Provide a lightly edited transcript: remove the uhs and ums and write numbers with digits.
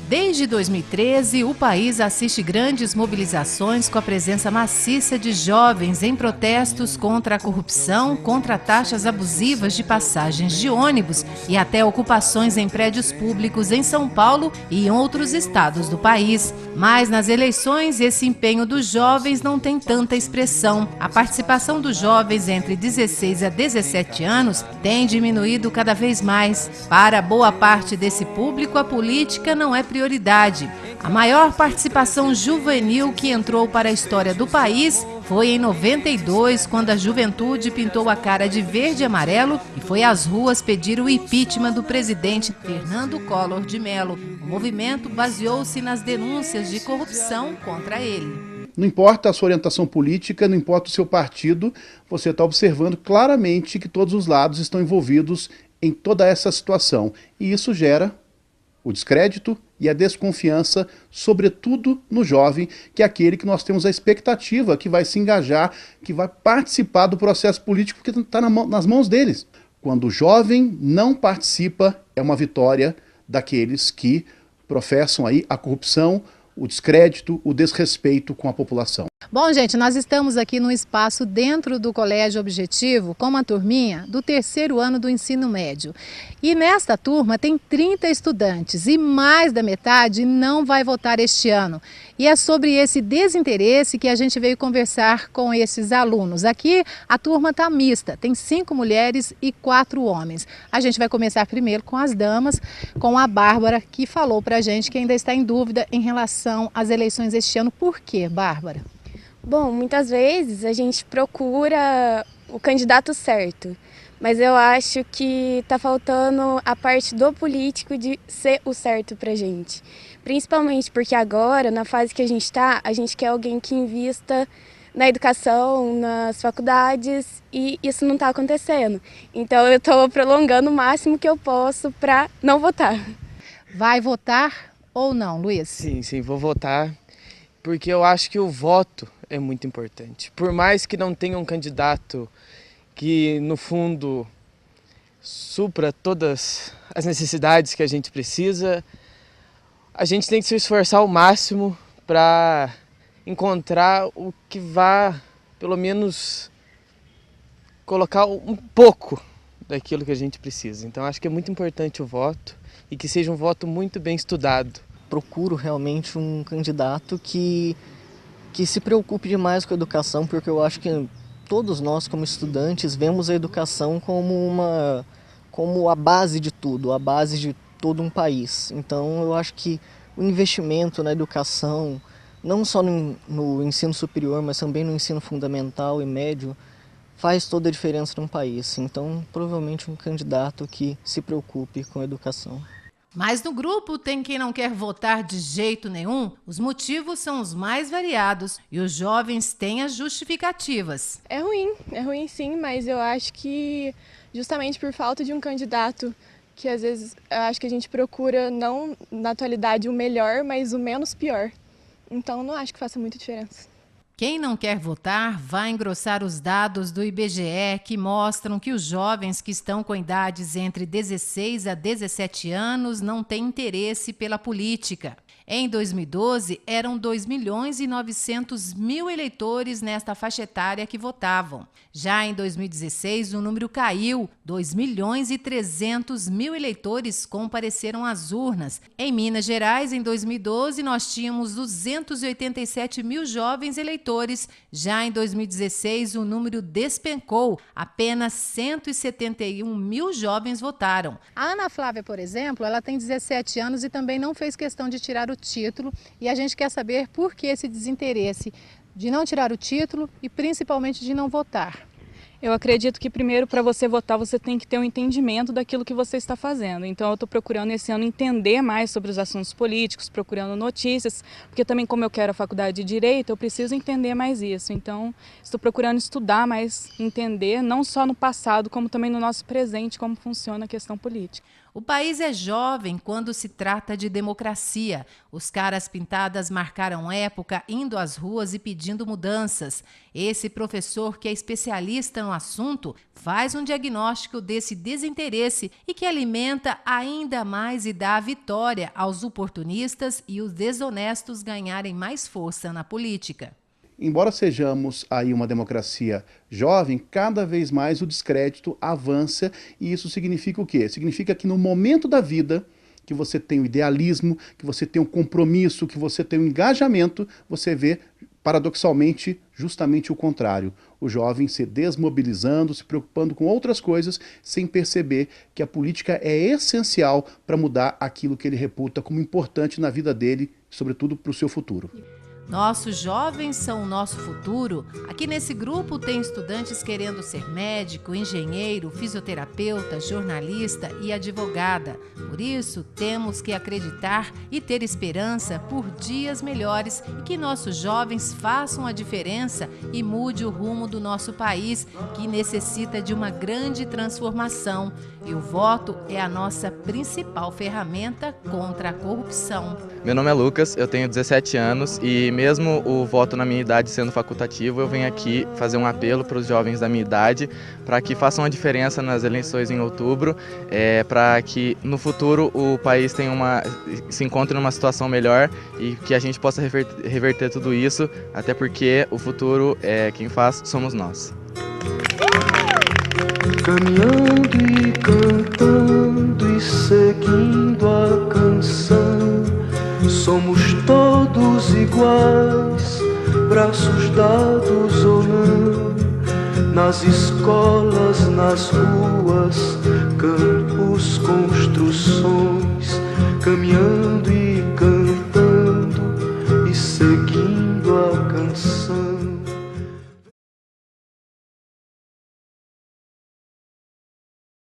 Desde 2013, o país assiste grandes mobilizações com a presença maciça de jovens em protestos contra a corrupção, contra taxas abusivas de passagens de ônibus e até ocupações em prédios públicos em São Paulo e em outros estados do país. Mas nas eleições, esse empenho dos jovens não tem tanta expressão. A participação dos jovens entre 16 a 17 anos tem diminuído cada vez mais. Para boa parte desse público, a política não é prioridade. A maior participação juvenil que entrou para a história do país foi em 92, quando a juventude pintou a cara de verde e amarelo e foi às ruas pedir o impeachment do presidente Fernando Collor de Mello. O movimento baseou-se nas denúncias de corrupção contra ele. Não importa a sua orientação política, não importa o seu partido, você está observando claramente que todos os lados estão envolvidos em toda essa situação. E isso gera o descrédito e a desconfiança, sobretudo no jovem, que é aquele que nós temos a expectativa que vai se engajar, que vai participar do processo político que está nas mãos deles. Quando o jovem não participa, é uma vitória daqueles que professam aí a corrupção, o descrédito, o desrespeito com a população. Bom, gente, nós estamos aqui num espaço dentro do Colégio Objetivo com uma turminha do 3º ano do ensino médio. E nesta turma tem 30 estudantes e mais da metade não vai votar este ano. E é sobre esse desinteresse que a gente veio conversar com esses alunos. Aqui a turma está mista, tem 5 mulheres e 4 homens. A gente vai começar primeiro com as damas, com a Bárbara, que falou pra gente que ainda está em dúvida em relação às eleições este ano. Por quê, Bárbara? Bom, muitas vezes a gente procura o candidato certo, mas eu acho que está faltando a parte do político de ser o certo para a gente. Principalmente porque agora, na fase que a gente está, a gente quer alguém que invista na educação, nas faculdades, e isso não está acontecendo. Então eu estou prolongando o máximo que eu posso para não votar. Vai votar ou não, Luiz? Sim, vou votar, porque eu acho que o voto é muito importante. Por mais que não tenha um candidato que, no fundo, supra todas as necessidades que a gente precisa, a gente tem que se esforçar ao máximo para encontrar o que vá, pelo menos, colocar um pouco daquilo que a gente precisa. Então, acho que é muito importante o voto e que seja um voto muito bem estudado. Procuro realmente um candidato que se preocupe demais com a educação, porque eu acho que todos nós, como estudantes, vemos a educação como a base de tudo, a base de todo um país. Então eu acho que o investimento na educação, não só no ensino superior, mas também no ensino fundamental e médio, faz toda a diferença num país. Então, provavelmente um candidato que se preocupe com a educação. Mas no grupo tem quem não quer votar de jeito nenhum. Os motivos são os mais variados e os jovens têm as justificativas. É ruim sim, mas eu acho que justamente por falta de um candidato que às vezes eu acho que a gente procura não na atualidade o melhor, mas o menos pior. Então não acho que faça muita diferença. Quem não quer votar vai engrossar os dados do IBGE que mostram que os jovens que estão com idades entre 16 a 17 anos não têm interesse pela política. Em 2012, eram 2.900.000 eleitores nesta faixa etária que votavam. Já em 2016, o número caiu, 2.300.000 eleitores compareceram às urnas. Em Minas Gerais, em 2012, nós tínhamos 287.000 jovens eleitores. Já em 2016, o número despencou, apenas 171.000 jovens votaram. A Ana Flávia, por exemplo, ela tem 17 anos e também não fez questão de tirar o título, e a gente quer saber por que esse desinteresse de não tirar o título e principalmente de não votar. Eu acredito que primeiro, para você votar, você tem que ter um entendimento daquilo que você está fazendo. Então eu estou procurando esse ano entender mais sobre os assuntos políticos, procurando notícias, porque também como eu quero a faculdade de Direito, eu preciso entender mais isso. Então estou procurando estudar mais, entender, não só no passado, como também no nosso presente, como funciona a questão política. O país é jovem quando se trata de democracia. Os caras pintadas marcaram época indo às ruas e pedindo mudanças. Esse professor, que é especialista no assunto, faz um diagnóstico desse desinteresse e que alimenta ainda mais e dá a vitória aos oportunistas e os desonestos ganharem mais força na política. Embora sejamos aí uma democracia jovem, cada vez mais o descrédito avança, e isso significa o quê? Significa que no momento da vida que você tem o idealismo, que você tem um compromisso, que você tem um engajamento, você vê, paradoxalmente, justamente o contrário. O jovem se desmobilizando, se preocupando com outras coisas, sem perceber que a política é essencial para mudar aquilo que ele reputa como importante na vida dele, sobretudo para o seu futuro. Nossos jovens são o nosso futuro. Aqui nesse grupo tem estudantes querendo ser médico, engenheiro, fisioterapeuta, jornalista e advogada. Por isso, temos que acreditar e ter esperança por dias melhores e que nossos jovens façam a diferença e mude o rumo do nosso país, que necessita de uma grande transformação. E o voto é a nossa principal ferramenta contra a corrupção. Meu nome é Lucas, eu tenho 17 anos e mesmo o voto na minha idade sendo facultativo, eu venho aqui fazer um apelo para os jovens da minha idade para que façam a diferença nas eleições em outubro, para que no futuro o país se encontre numa situação melhor e que a gente possa reverter tudo isso, até porque o futuro, quem faz somos nós. Caminhando e cantando e seguindo a canção, somos todos iguais, braços dados ou não, nas escolas, nas ruas, cantando.